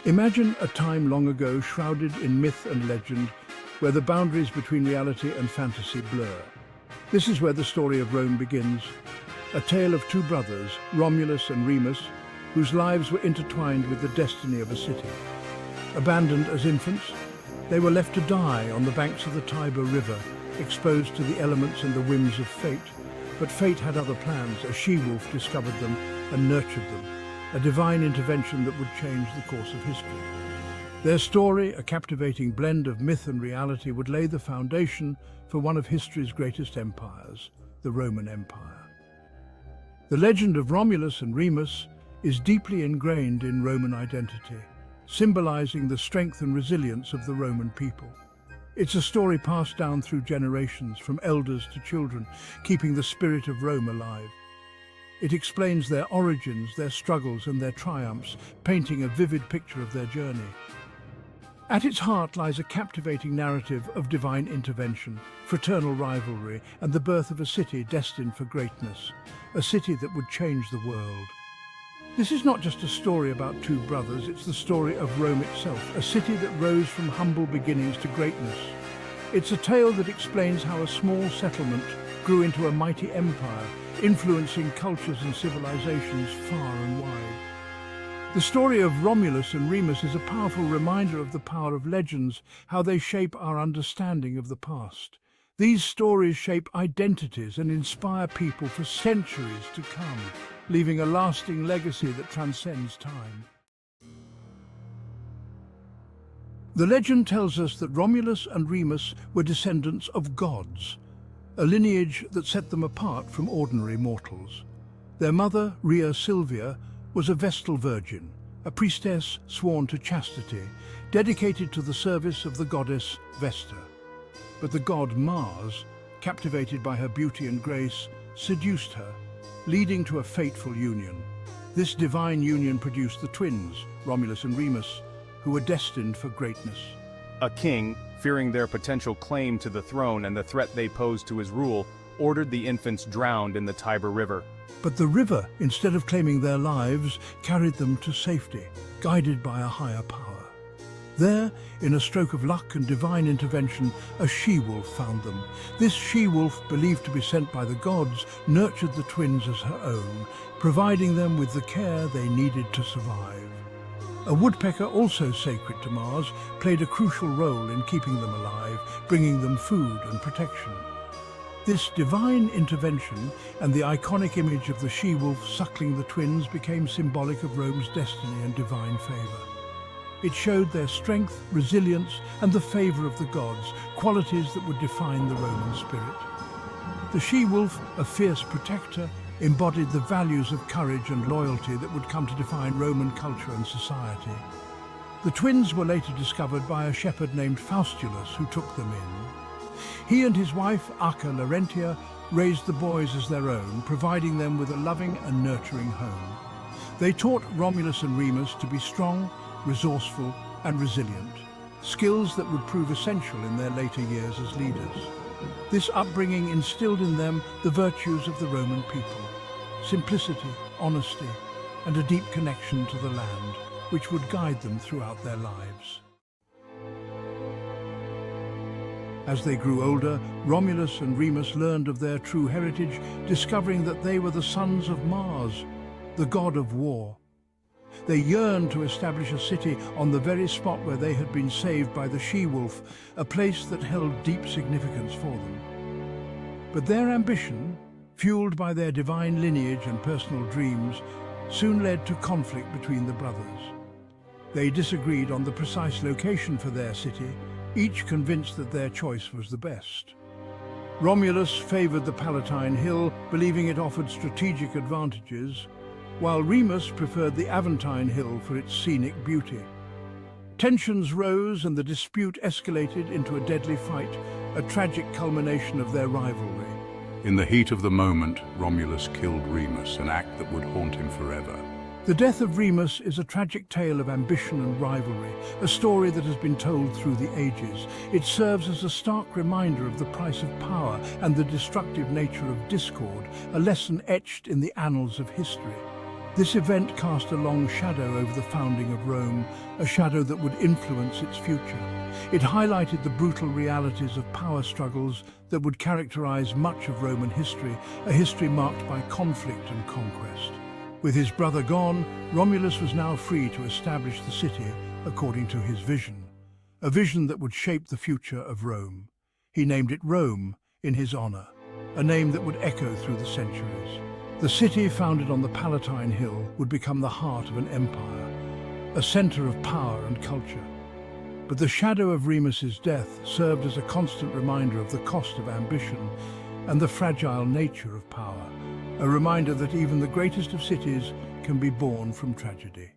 Imagine a time long ago shrouded in myth and legend, where the boundaries between reality and fantasy blur. This is where the story of Rome begins, a tale of two brothers, Romulus and Remus, whose lives were intertwined with the destiny of a city. Abandoned as infants, they were left to die on the banks of the Tiber River, exposed to the elements and the whims of fate. But fate had other plans. A she-wolf discovered them and nurtured them, a divine intervention that would change the course of history. Their story, a captivating blend of myth and reality, would lay the foundation for one of history's greatest empires, the Roman Empire. The legend of Romulus and Remus is deeply ingrained in Roman identity, symbolizing the strength and resilience of the Roman people. It's a story passed down through generations, from elders to children, keeping the spirit of Rome alive. It explains their origins, their struggles and their triumphs, painting a vivid picture of their journey. At its heart lies a captivating narrative of divine intervention, fraternal rivalry, and the birth of a city destined for greatness, a city that would change the world. This is not just a story about two brothers, it's the story of Rome itself, a city that rose from humble beginnings to greatness. It's a tale that explains how a small settlement grew into a mighty empire, influencing cultures and civilizations far and wide. The story of Romulus and Remus is a powerful reminder of the power of legends, how they shape our understanding of the past. These stories shape identities and inspire people for centuries to come, leaving a lasting legacy that transcends time. The legend tells us that Romulus and Remus were descendants of gods, a lineage that set them apart from ordinary mortals. Their mother, Rhea Silvia, was a Vestal virgin, a priestess sworn to chastity, dedicated to the service of the goddess Vesta. But the god Mars, captivated by her beauty and grace, seduced her, leading to a fateful union. This divine union produced the twins, Romulus and Remus, who were destined for greatness. A king, fearing their potential claim to the throne and the threat they posed to his rule, ordered the infants drowned in the Tiber River. But the river, instead of claiming their lives, carried them to safety, guided by a higher power. There, in a stroke of luck and divine intervention, a she-wolf found them. This she-wolf, believed to be sent by the gods, nurtured the twins as her own, providing them with the care they needed to survive. A woodpecker, also sacred to Mars, played a crucial role in keeping them alive, bringing them food and protection. This divine intervention and the iconic image of the she-wolf suckling the twins became symbolic of Rome's destiny and divine favor. It showed their strength, resilience, and the favor of the gods, qualities that would define the Roman spirit. The she-wolf, a fierce protector, embodied the values of courage and loyalty that would come to define Roman culture and society. The twins were later discovered by a shepherd named Faustulus, who took them in. He and his wife, Acca Larentia, raised the boys as their own, providing them with a loving and nurturing home. They taught Romulus and Remus to be strong, resourceful, and resilient, skills that would prove essential in their later years as leaders. This upbringing instilled in them the virtues of the Roman people: simplicity, honesty, and a deep connection to the land, which would guide them throughout their lives. As they grew older, Romulus and Remus learned of their true heritage, discovering that they were the sons of Mars, the god of war. They yearned to establish a city on the very spot where they had been saved by the she-wolf, a place that held deep significance for them. But their ambition, fueled by their divine lineage and personal dreams, soon led to conflict between the brothers. They disagreed on the precise location for their city, each convinced that their choice was the best. Romulus favored the Palatine Hill, believing it offered strategic advantages, while Remus preferred the Aventine Hill for its scenic beauty. Tensions rose and the dispute escalated into a deadly fight, a tragic culmination of their rivalry. In the heat of the moment, Romulus killed Remus, an act that would haunt him forever. The death of Remus is a tragic tale of ambition and rivalry, a story that has been told through the ages. It serves as a stark reminder of the price of power and the destructive nature of discord, a lesson etched in the annals of history. This event cast a long shadow over the founding of Rome, a shadow that would influence its future. It highlighted the brutal realities of power struggles that would characterize much of Roman history, a history marked by conflict and conquest. With his brother gone, Romulus was now free to establish the city according to his vision, a vision that would shape the future of Rome. He named it Rome in his honor, a name that would echo through the centuries. The city, founded on the Palatine Hill, would become the heart of an empire, a center of power and culture. But the shadow of Remus's death served as a constant reminder of the cost of ambition and the fragile nature of power, a reminder that even the greatest of cities can be born from tragedy.